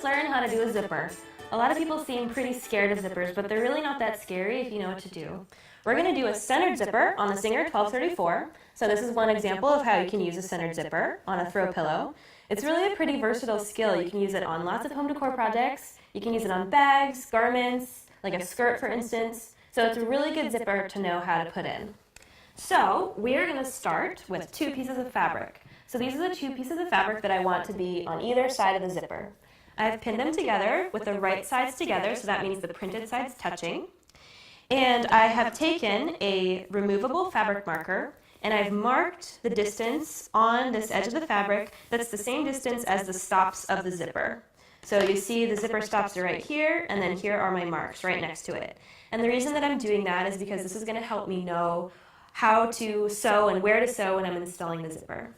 let's learn how to do a zipper. A lot of people seem pretty scared of zippers, but they're really not that scary if you know what to do. We're going to do a centered zipper on the Singer 1234. So this is one example of how you can use a centered zipper on a throw pillow. It's really a pretty versatile skill. You can use it on lots of home decor projects. You can use it on bags, garments, like a skirt for instance. So it's a really good zipper to know how to put in. So we're going to start with 2 pieces of fabric. So these are the 2 pieces of fabric that I want to be on either side of the zipper. I've pinned them together with the right sides together, so that means the printed sides touching. And I have taken a removable fabric marker and I've marked the distance on this edge of the fabric that's the same distance as the stops of the zipper. So you see the zipper stops are right here, and then here are my marks right next to it. And the reason that I'm doing that is because this is going to help me know how to sew and where to sew when I'm installing the zipper.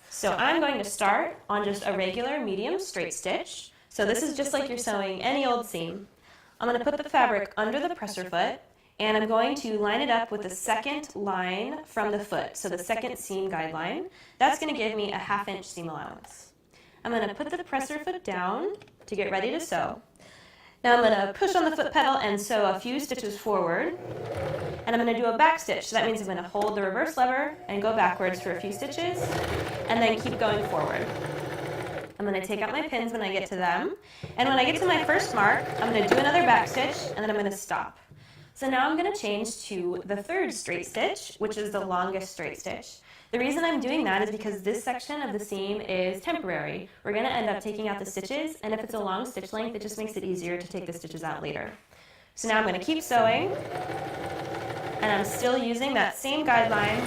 So I'm going to start on just a regular medium straight stitch. So this is just like you're sewing any old seam. I'm going to put the fabric under the presser foot, and I'm going to line it up with the second line from the foot, so the second seam guideline. That's going to give me a 1/2 inch seam allowance. I'm going to put the presser foot down to get ready to sew. Now I'm going to push on the foot pedal and sew a few stitches forward, and I'm going to do a back stitch. So that means I'm going to hold the reverse lever and go backwards for a few stitches, and then keep going forward. I'm going to take out my pins when I get to them, and when I get to my first mark, I'm going to do another back stitch, and then I'm going to stop. So now I'm going to change to the 3rd straight stitch, which is the longest straight stitch. The reason I'm doing that is because this section of the seam is temporary. We're going to end up taking out the stitches, and if it's a long stitch length, it just makes it easier to take the stitches out later. So now I'm going to keep sewing, and I'm still using that same guideline,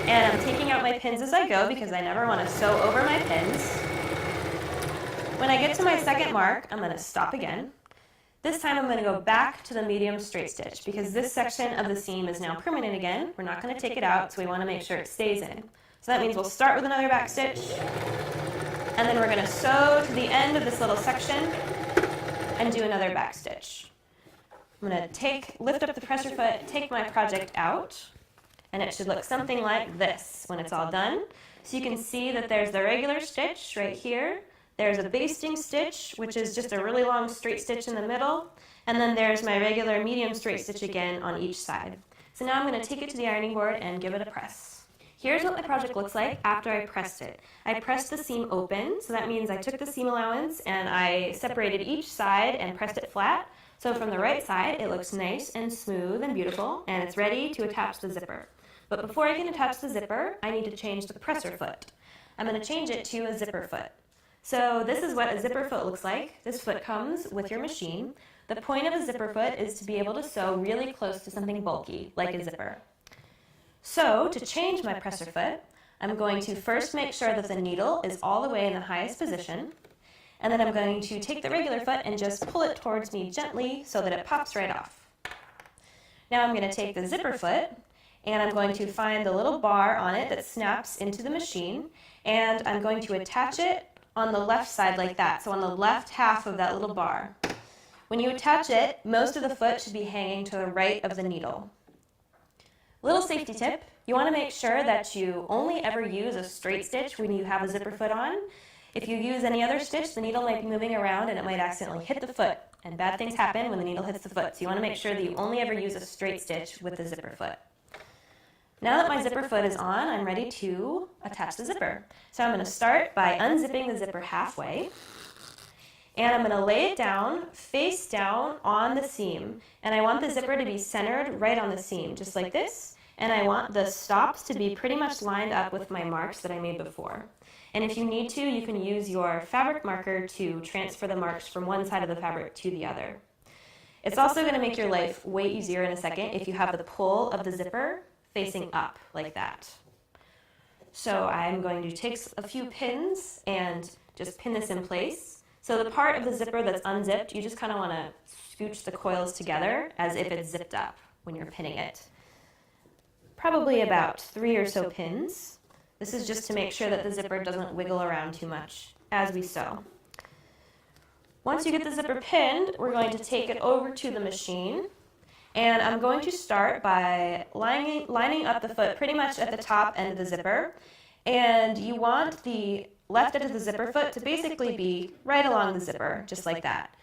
and I'm taking out my pins as I go because I never want to sew over my pins. When I get to my second mark, I'm going to stop again. This time I'm going to go back to the medium straight stitch because this section of the seam is now permanent again. We're not going to take it out, so we want to make sure it stays in. So that means we'll start with another back stitch, and then we're going to sew to the end of this little section and do another back stitch. I'm going to lift up the presser foot, take my project out, and it should look something like this when it's all done. So you can see that there's the regular stitch right here. There's a basting stitch, which is just a really long straight stitch in the middle, and then there's my regular medium straight stitch again on each side. So now I'm going to take it to the ironing board and give it a press. Here's what my project looks like after I pressed it. I pressed the seam open, so that means I took the seam allowance and I separated each side and pressed it flat. So from the right side, it looks nice and smooth and beautiful, and it's ready to attach the zipper. But before I can attach the zipper, I need to change the presser foot. I'm going to change it to a zipper foot. So this is what a zipper foot looks like. This foot comes with your machine. The point of a zipper foot is to be able to sew really close to something bulky, like a zipper. So to change my presser foot, I'm going to first make sure that the needle is all the way in the highest position, and then I'm going to take the regular foot and just pull it towards me gently so that it pops right off. Now I'm going to take the zipper foot, and I'm going to find the little bar on it that snaps into the machine, and I'm going to attach it on the left side like that, so on the left half of that little bar. When you attach it, most of the foot should be hanging to the right of the needle. Little safety tip, you want to make sure that you only ever use a straight stitch when you have a zipper foot on. If you use any other stitch, the needle might be moving around and it might accidentally hit the foot, and bad things happen when the needle hits the foot, so you want to make sure that you only ever use a straight stitch with the zipper foot. Now that my zipper foot is on, I'm ready to attach the zipper. So I'm going to start by unzipping the zipper halfway, and I'm going to lay it down, face down on the seam. And I want the zipper to be centered right on the seam, just like this. And I want the stops to be pretty much lined up with my marks that I made before. And if you need to, you can use your fabric marker to transfer the marks from one side of the fabric to the other. It's also going to make your life way easier in a second if you have the pull of the zipper facing up like that. So I'm going to take a few pins and just pin this in place. So the part of the zipper that's unzipped, you just kind of want to scooch the coils together as if it's zipped up when you're pinning it. Probably about 3 or so pins. This is just to make sure that the zipper doesn't wiggle around too much as we sew. Once you get the zipper pinned, we're going to take it over to the machine. And I'm going to start by lining up the foot pretty much at the top end of the zipper. And you want the left edge of the zipper foot to basically be right along the zipper, just like that.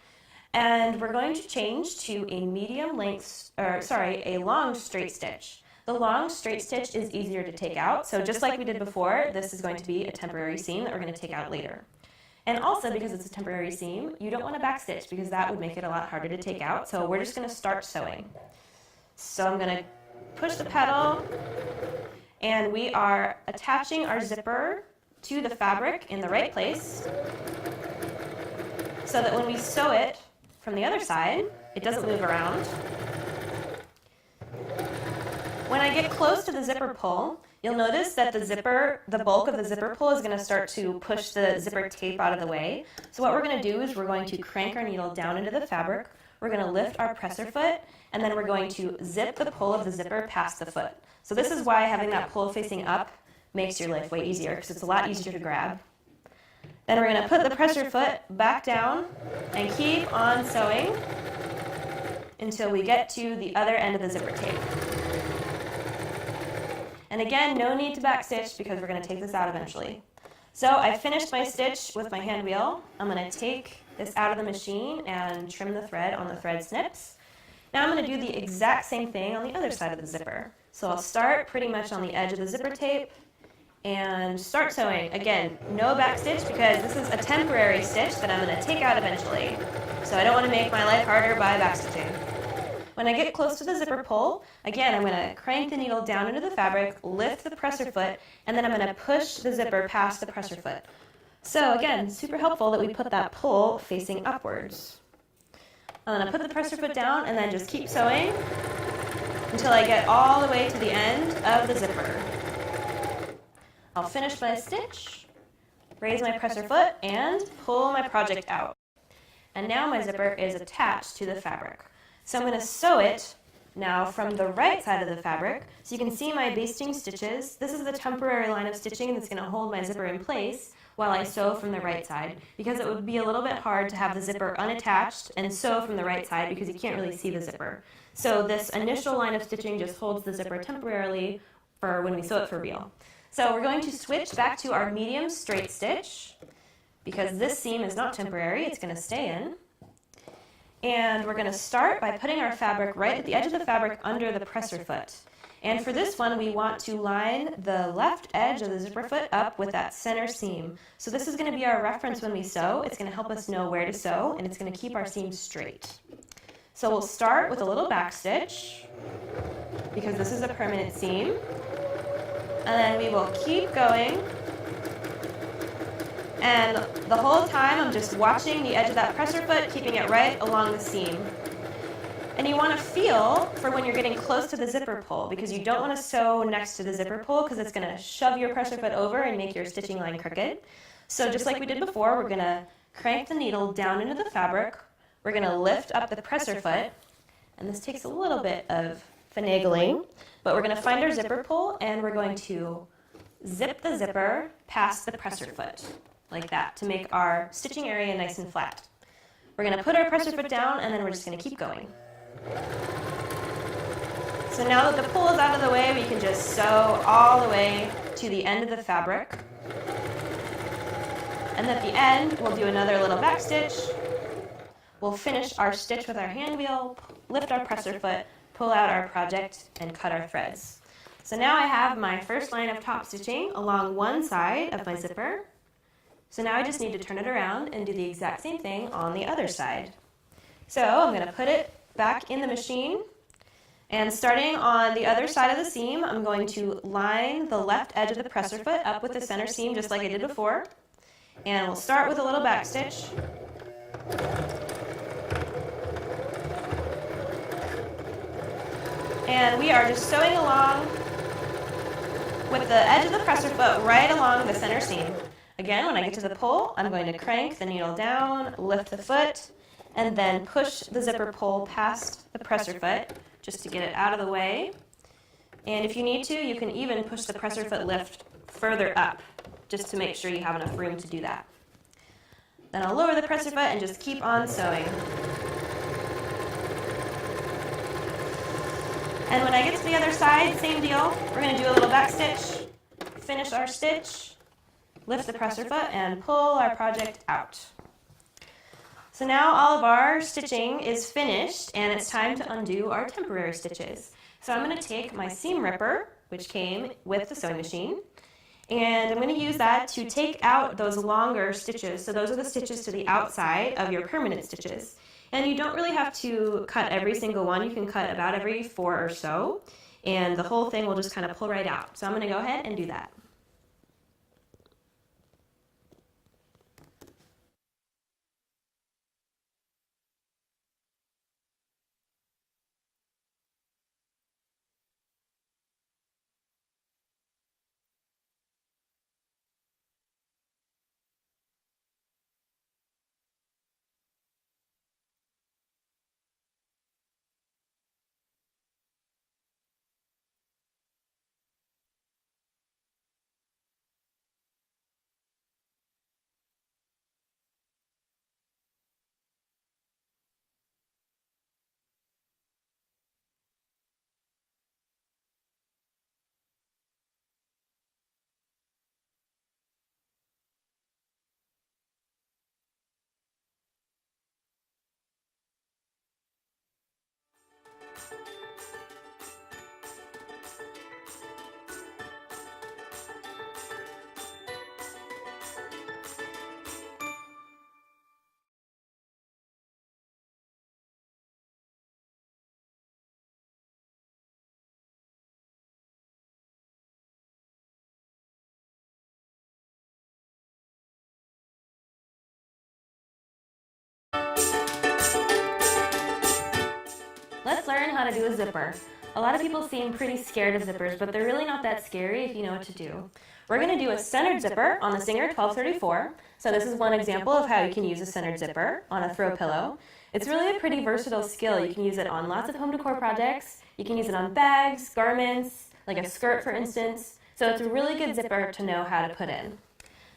And we're going to change to a a long straight stitch. The long straight stitch is easier to take out, so just like we did before, this is going to be a temporary seam that we're going to take out later. And also, because it's a temporary seam, you don't want to backstitch because that would make it a lot harder to take out, so we're just going to start sewing. So I'm going to push the pedal, and we are attaching our zipper to the fabric in the right place so that when we sew it from the other side, it doesn't move around. When I get close to the zipper pull, you'll notice that the bulk of the zipper pull is going to start to push the zipper tape out of the way. So what we're going to do is we're going to crank our needle down into the fabric, we're going to lift our presser foot, and then we're going to zip the pull of the zipper past the foot. So this is why having that pull facing up makes your life way easier, because it's a lot easier to grab. Then we're going to put the presser foot back down and keep on sewing until we get to the other end of the zipper tape. And again, no need to backstitch because we're going to take this out eventually. So I finished my stitch with my hand wheel. I'm going to take this out of the machine and trim the thread on the thread snips. Now I'm going to do the exact same thing on the other side of the zipper. So I'll start pretty much on the edge of the zipper tape and start sewing. Again, no backstitch because this is a temporary stitch that I'm going to take out eventually. So I don't want to make my life harder by backstitching. When I get close to the zipper pull, again, I'm going to crank the needle down into the fabric, lift the presser foot, and then I'm going to push the zipper past the presser foot. So again, super helpful that we put that pull facing upwards. I'm going to put the presser foot down and then just keep sewing until I get all the way to the end of the zipper. I'll finish my stitch, raise my presser foot, and pull my project out. And now my zipper is attached to the fabric. So I'm going to sew it now from the right side of the fabric. So you can see my basting stitches. This is the temporary line of stitching that's going to hold my zipper in place while I sew from the right side, because it would be a little bit hard to have the zipper unattached and sew from the right side because you can't really see the zipper. So this initial line of stitching just holds the zipper temporarily for when we sew it for real. So we're going to switch back to our medium straight stitch because this seam is not temporary, it's going to stay in. And we're going to start by putting our fabric right at the edge of the fabric under the presser foot. And for this one, we want to line the left edge of the zipper foot up with that center seam. So this is going to be our reference when we sew. It's going to help us know where to sew, and it's going to keep our seam straight. So we'll start with a little back stitch because this is a permanent seam. And then we will keep going. And the whole time I'm just watching the edge of that presser foot, keeping it right along the seam. And you want to feel for when you're getting close to the zipper pull, because you don't want to sew next to the zipper pull because it's going to shove your presser foot over and make your stitching line crooked. So just like we did before, we're going to crank the needle down into the fabric. We're going to lift up the presser foot, and this takes a little bit of finagling, but we're going to find our zipper pull and we're going to zip the zipper past the presser foot, like that, to make our stitching area nice and flat. We're going to put our presser foot down and then we're just going to keep going. So now that the pull is out of the way, we can just sew all the way to the end of the fabric. And at the end, we'll do another little back stitch. We'll finish our stitch with our hand wheel, lift our presser foot, pull out our project, and cut our threads. So now I have my first line of top stitching along one side of my zipper. So now I just need to turn it around and do the exact same thing on the other side. So I'm going to put it back in the machine, and starting on the other side of the seam, I'm going to line the left edge of the presser foot up with the center seam just like I did before. And we'll start with a little back stitch. And we are just sewing along with the edge of the presser foot right along the center seam. Again, when I get to the pull, I'm going to crank the needle down, lift the foot, and then push the zipper pull past the presser foot just to get it out of the way. And if you need to, you can even push the presser foot lift further up just to make sure you have enough room to do that. Then I'll lower the presser foot and just keep on sewing. And when I get to the other side, same deal. We're going to do a little back stitch, finish our stitch, lift the presser foot and pull our project out. So now all of our stitching is finished and it's time to undo our temporary stitches. So I'm going to take my seam ripper, which came with the sewing machine, and I'm going to use that to take out those longer stitches. So those are the stitches to the outside of your permanent stitches. And you don't really have to cut every single one. You can cut about every 4 or so, and the whole thing will just kind of pull right out. So I'm going to go ahead and do that. Let's learn how to do a zipper. A lot of people seem pretty scared of zippers, but they're really not that scary if you know what to do. We're going to do a centered zipper on the Singer 1234. So this is one example of how you can use a centered zipper on a throw pillow. It's really a pretty versatile skill. You can use it on lots of home decor projects. You can use it on bags, garments, like a skirt for instance. So it's a really good zipper to know how to put in.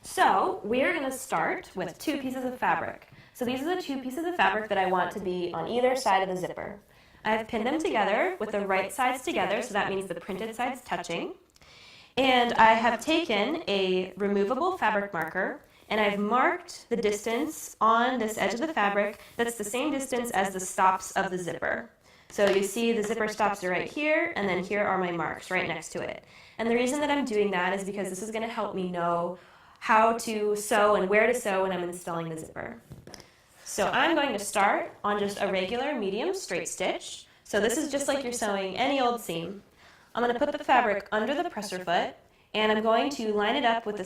So we're going to start with 2 pieces of fabric. So these are the 2 pieces of fabric that I want to be on either side of the zipper. I've pinned them together with the right sides together, so that means the printed sides touching. And I have taken a removable fabric marker and I've marked the distance on this edge of the fabric that's the same distance as the stops of the zipper. So you see the zipper stops are right here, and then here are my marks right next to it. And the reason that I'm doing that is because this is going to help me know how to sew and where to sew when I'm installing the zipper. So I'm going to start on just a regular medium straight stitch. So this is just like you're sewing any old seam. I'm going to put the fabric under the presser foot, and I'm going to line it up with the